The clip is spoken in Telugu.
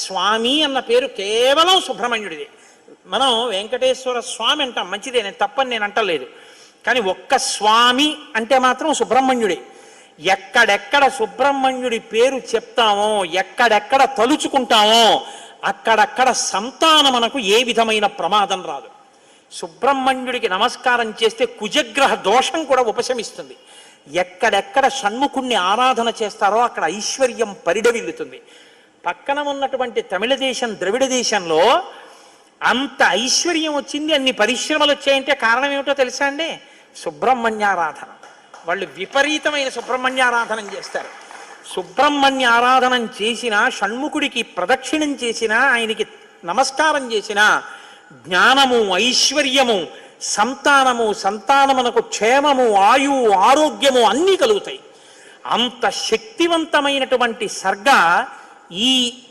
స్వామి అన్న పేరు కేవలం సుబ్రహ్మణ్యుడిది. మనం వెంకటేశ్వర స్వామి అంటాం, మంచిదే, నేను తప్పని నేను అంటలేదు. కానీ ఒక్క స్వామి అంటే మాత్రం సుబ్రహ్మణ్యుడే. ఎక్కడెక్కడ సుబ్రహ్మణ్యుడి పేరు చెప్తామో, ఎక్కడెక్కడ తలుచుకుంటామో అక్కడక్కడ సంతానమునకు ఏ విధమైన ప్రమాదం రాదు. సుబ్రహ్మణ్యుడికి నమస్కారం చేస్తే కుజగ్రహ దోషం కూడా ఉపశమిస్తుంది. ఎక్కడెక్కడ షణ్ముఖుణ్ణి ఆరాధన చేస్తారో అక్కడ ఐశ్వర్యం పరిడవిల్లుతుంది. పక్కన ఉన్నటువంటి తమిళ దేశం, ద్రవిడ దేశంలో అంత ఐశ్వర్యం వచ్చింది, అన్ని పరిశ్రమలు వచ్చాయంటే కారణం ఏమిటో తెలుసా అండి? సుబ్రహ్మణ్యారాధన. వాళ్ళు విపరీతమైన సుబ్రహ్మణ్యారాధన చేస్తారు. సుబ్రహ్మణ్య ఆరాధనం చేసినా, షణ్ముఖుడికి ప్రదక్షిణం చేసినా, ఆయనకి నమస్కారం చేసినా జ్ఞానము, ఐశ్వర్యము, సంతానమునకు క్షేమము, ఆయువు, ఆరోగ్యము అన్నీ కలుగుతాయి. అంత శక్తివంతమైనటువంటి సర్గ ఈ